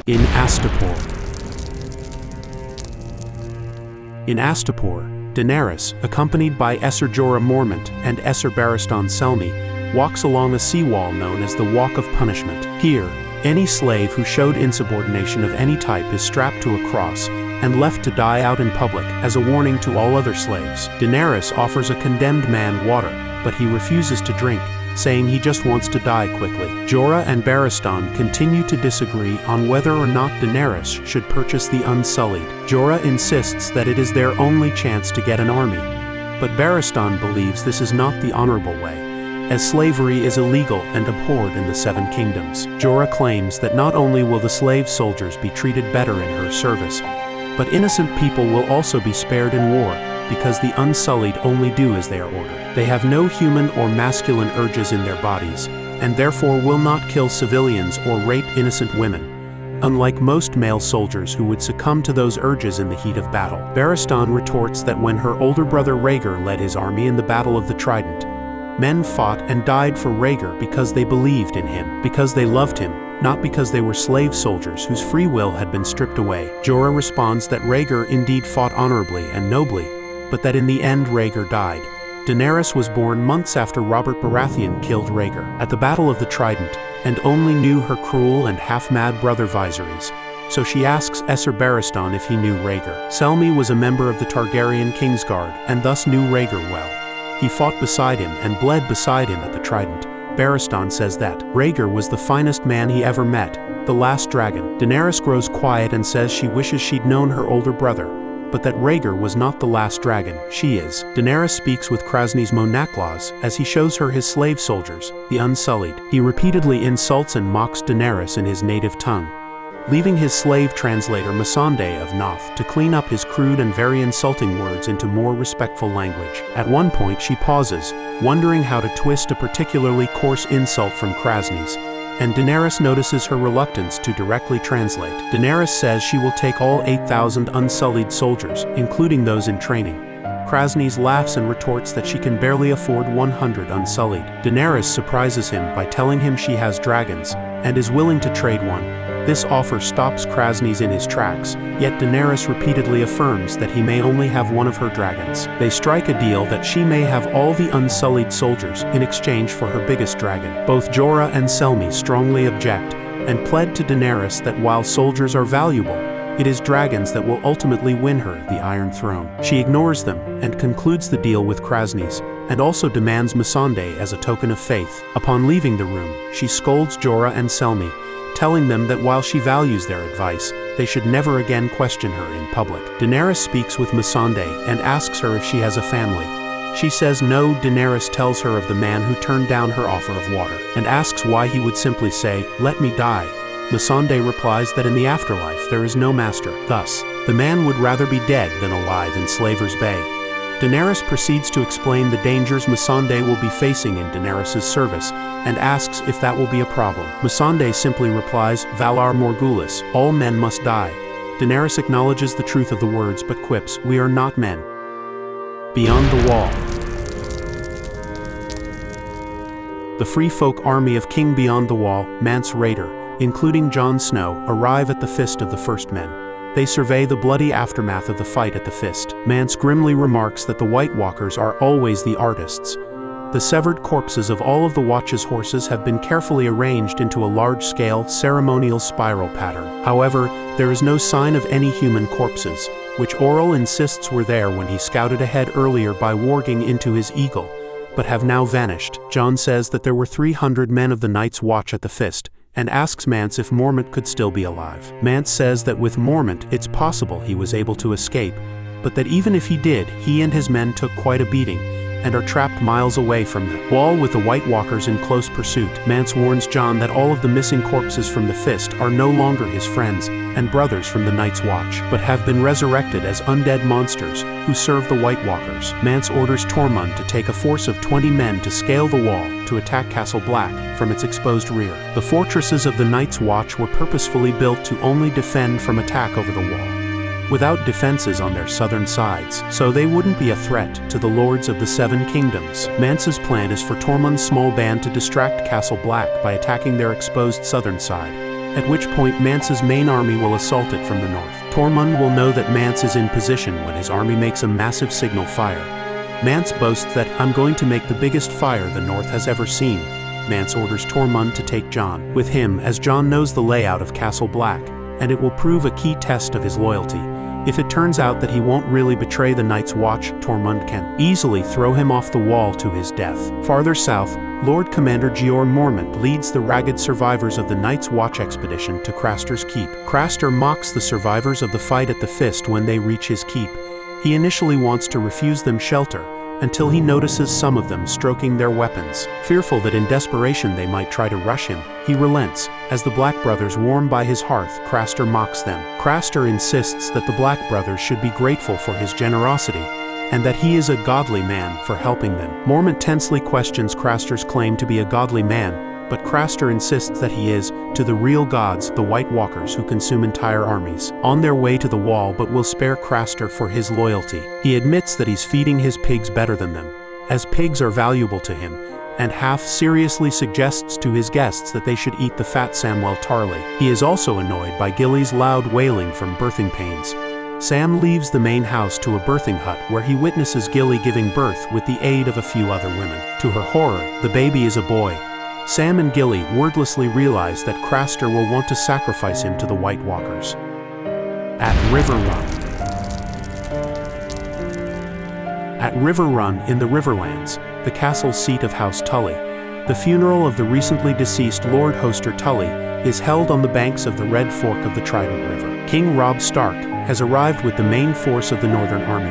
In Astapor. In Astapor, Daenerys, accompanied by Esser Jorah Mormont and Esser Barristan Selmy, walks along a seawall known as the Walk of Punishment. Here, any slave who showed insubordination of any type is strapped to a cross and left to die out in public as a warning to all other slaves. Daenerys offers a condemned man water, but he refuses to drink, saying he just wants to die quickly. Jorah and Barristan continue to disagree on whether or not Daenerys should purchase the Unsullied. Jorah insists that it is their only chance to get an army, but Barristan believes this is not the honorable way, as slavery is illegal and abhorred in the Seven Kingdoms. Jorah claims that not only will the slave soldiers be treated better in her service, but innocent people will also be spared in war, because the Unsullied only do as they are ordered. They have no human or masculine urges in their bodies, and therefore will not kill civilians or rape innocent women, unlike most male soldiers who would succumb to those urges in the heat of battle. Barristan retorts that when her older brother Rhaegar led his army in the Battle of the Trident, men fought and died for Rhaegar because they believed in him, because they loved him, not because they were slave soldiers whose free will had been stripped away. Jorah responds that Rhaegar indeed fought honorably and nobly, but that in the end Rhaegar died. Daenerys was born months after Robert Baratheon killed Rhaegar at the Battle of the Trident, and only knew her cruel and half-mad brother Viserys, so she asks Esser Barristan if he knew Rhaegar. Selmy was a member of the Targaryen Kingsguard, and thus knew Rhaegar well. He fought beside him and bled beside him at the Trident. Barristan says that Rhaegar was the finest man he ever met, the last dragon. Daenerys grows quiet and says she wishes she'd known her older brother, but that Rhaegar was not the last dragon, she is. Daenerys speaks with Kraznys Monaclaws as he shows her his slave soldiers, the Unsullied. He repeatedly insults and mocks Daenerys in his native tongue, leaving his slave translator Missandei of Noth to clean up his crude and very insulting words into more respectful language. At one point she pauses, wondering how to twist a particularly coarse insult from Kraznys, and Daenerys notices her reluctance to directly translate. Daenerys says she will take all 8,000 Unsullied soldiers, including those in training. Kraznys laughs and retorts that she can barely afford 100 Unsullied. Daenerys surprises him by telling him she has dragons, and is willing to trade one. This offer stops Kraznys in his tracks, yet Daenerys repeatedly affirms that he may only have one of her dragons. They strike a deal that she may have all the Unsullied soldiers in exchange for her biggest dragon. Both Jorah and Selmy strongly object, and pled to Daenerys that while soldiers are valuable, it is dragons that will ultimately win her the Iron Throne. She ignores them, and concludes the deal with Kraznys, and also demands Missandei as a token of faith. Upon leaving the room, she scolds Jorah and Selmy, telling them that while she values their advice, they should never again question her in public. Daenerys speaks with Missandei and asks her if she has a family. She says no. Daenerys tells her of the man who turned down her offer of water, and asks why he would simply say, "Let me die." Missandei replies that in the afterlife there is no master. Thus, the man would rather be dead than alive in Slaver's Bay. Daenerys proceeds to explain the dangers Missandei will be facing in Daenerys' service, and asks if that will be a problem. Missandei simply replies, "Valar Morghulis, all men must die." Daenerys acknowledges the truth of the words but quips, "We are not men." Beyond the Wall. The Free Folk army of King Beyond the Wall, Mance Rayder, including Jon Snow, arrive at the Fist of the First Men. They survey the bloody aftermath of the fight at the Fist. Mance grimly remarks that the White Walkers are always the artists. The severed corpses of all of the Watch's horses have been carefully arranged into a large-scale, ceremonial spiral pattern. However, there is no sign of any human corpses, which Orell insists were there when he scouted ahead earlier by warging into his eagle, but have now vanished. Jon says that there were 300 men of the Night's Watch at the Fist, and asks Mance if Mormont could still be alive. Mance says that with Mormont it's possible he was able to escape, but that even if he did, he and his men took quite a beating, and are trapped miles away from the wall with the White Walkers in close pursuit. Mance warns Jon that all of the missing corpses from the Fist are no longer his friends and brothers from the Night's Watch, but have been resurrected as undead monsters who serve the White Walkers. Mance orders Tormund to take a force of 20 men to scale the wall to attack Castle Black from its exposed rear. The fortresses of the Night's Watch were purposefully built to only defend from attack over the wall, without defenses on their southern sides, so they wouldn't be a threat to the Lords of the Seven Kingdoms. Mance's plan is for Tormund's small band to distract Castle Black by attacking their exposed southern side, at which point Mance's main army will assault it from the north. Tormund will know that Mance is in position when his army makes a massive signal fire. Mance boasts that, "I'm going to make the biggest fire the north has ever seen." Mance orders Tormund to take Jon with him, as Jon knows the layout of Castle Black, and it will prove a key test of his loyalty. If it turns out that he won't really betray the Night's Watch, Tormund can easily throw him off the wall to his death. Farther south, Lord Commander Jeor Mormont leads the ragged survivors of the Night's Watch expedition to Craster's Keep. Craster mocks the survivors of the fight at the Fist when they reach his keep. He initially wants to refuse them shelter, until he notices some of them stroking their weapons. Fearful that in desperation they might try to rush him, he relents. As the Black Brothers warm by his hearth, Craster mocks them. Craster insists that the Black Brothers should be grateful for his generosity, and that he is a godly man for helping them. Mormont tensely questions Craster's claim to be a godly man, but Craster insists that he is, to the real gods, the White Walkers who consume entire armies. On their way to the wall, but will spare Craster for his loyalty. He admits that he's feeding his pigs better than them, as pigs are valuable to him, and half-seriously suggests to his guests that they should eat the fat Samwell Tarly. He is also annoyed by Gilly's loud wailing from birthing pains. Sam leaves the main house to a birthing hut where he witnesses Gilly giving birth with the aid of a few other women. To her horror, the baby is a boy. Sam and Gilly wordlessly realize that Craster will want to sacrifice him to the White Walkers. At River Run. At River Run in the Riverlands, the castle seat of House Tully, the funeral of the recently deceased Lord Hoster Tully is held on the banks of the Red Fork of the Trident River. King Robb Stark has arrived with the main force of the Northern Army,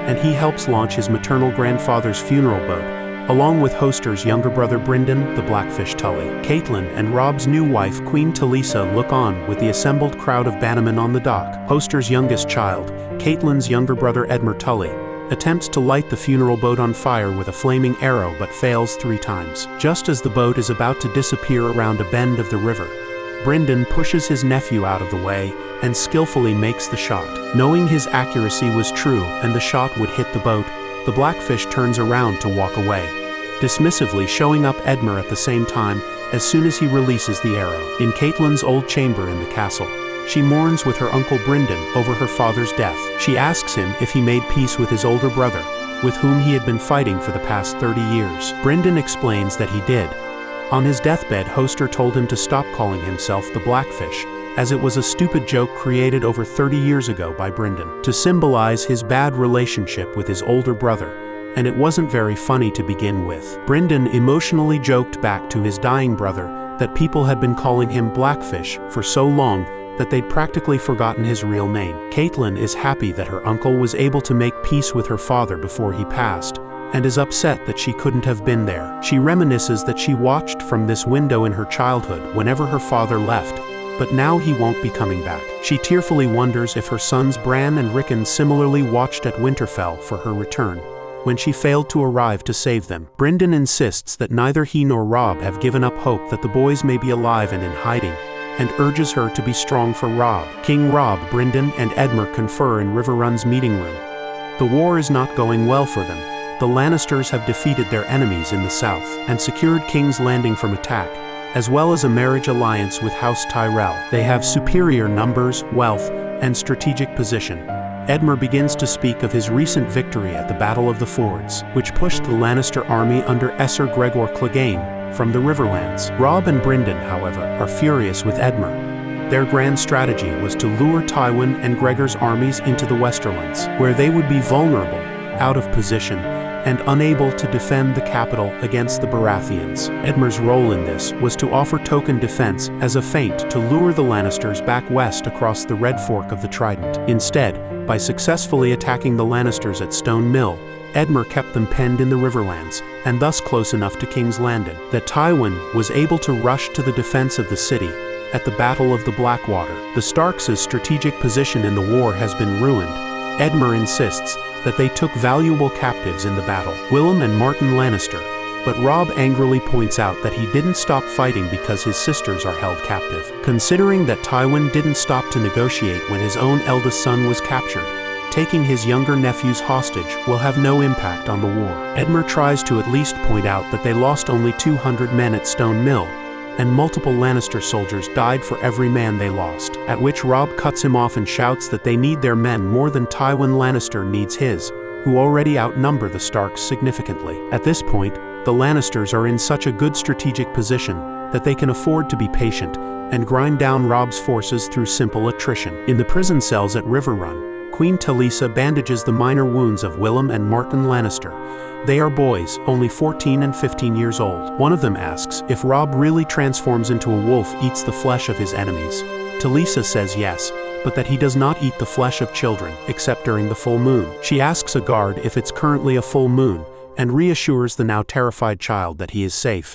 and he helps launch his maternal grandfather's funeral boat, along with Hoster's younger brother Brynden, the Blackfish Tully. Catelyn and Robb's new wife, Queen Talisa, look on with the assembled crowd of bannermen on the dock. Hoster's youngest child, Catelyn's younger brother Edmure Tully, attempts to light the funeral boat on fire with a flaming arrow but fails 3 times. Just as the boat is about to disappear around a bend of the river, Brynden pushes his nephew out of the way and skillfully makes the shot. Knowing his accuracy was true and the shot would hit the boat, the Blackfish turns around to walk away, dismissively showing up Edmure at the same time as soon as he releases the arrow. In Catelyn's old chamber in the castle, she mourns with her uncle Brynden over her father's death. She asks him if he made peace with his older brother, with whom he had been fighting for the past 30 years. Brynden explains that he did. On his deathbed, Hoster told him to stop calling himself the Blackfish, as it was a stupid joke created over 30 years ago by Brynden, to symbolize his bad relationship with his older brother, and it wasn't very funny to begin with. Brynden emotionally joked back to his dying brother that people had been calling him Blackfish for so long that they'd practically forgotten his real name. Catelyn is happy that her uncle was able to make peace with her father before he passed, and is upset that she couldn't have been there. She reminisces that she watched from this window in her childhood whenever her father left, but now he won't be coming back. She tearfully wonders if her sons Bran and Rickon similarly watched at Winterfell for her return, when she failed to arrive to save them. Brynden insists that neither he nor Robb have given up hope that the boys may be alive and in hiding, and urges her to be strong for Robb. King Robb, Brynden, and Edmure confer in Riverrun's meeting room. The war is not going well for them. The Lannisters have defeated their enemies in the south, and secured King's Landing from attack, as well as a marriage alliance with House Tyrell. They have superior numbers, wealth, and strategic position. Edmure begins to speak of his recent victory at the Battle of the Fords, which pushed the Lannister army under Esser Gregor Clegane from the Riverlands. Robb and Brynden, however, are furious with Edmure. Their grand strategy was to lure Tywin and Gregor's armies into the Westerlands, where they would be vulnerable, out of position, and unable to defend the capital against the Baratheons. Edmure's role in this was to offer token defense as a feint to lure the Lannisters back west across the Red Fork of the Trident. Instead, by successfully attacking the Lannisters at Stone Mill, Edmure kept them penned in the Riverlands, and thus close enough to King's Landing that Tywin was able to rush to the defense of the city at the Battle of the Blackwater. The Starks' strategic position in the war has been ruined. Edmure insists that they took valuable captives in the battle, Willem and Martin Lannister, but Robb angrily points out that he didn't stop fighting because his sisters are held captive. Considering that Tywin didn't stop to negotiate when his own eldest son was captured, taking his younger nephews hostage will have no impact on the war. Edmure tries to at least point out that they lost only 200 men at Stone Mill, and multiple Lannister soldiers died for every man they lost, at which Robb cuts him off and shouts that they need their men more than Tywin Lannister needs his, who already outnumber the Starks significantly. At this point, the Lannisters are in such a good strategic position that they can afford to be patient and grind down Robb's forces through simple attrition. In the prison cells at Riverrun, Queen Talisa bandages the minor wounds of Willem and Martin Lannister. They are boys, only 14 and 15 years old. One of them asks if Robb really transforms into a wolf, eats the flesh of his enemies. Talisa says yes, but that he does not eat the flesh of children, except during the full moon. She asks a guard if it's currently a full moon, and reassures the now terrified child that he is safe.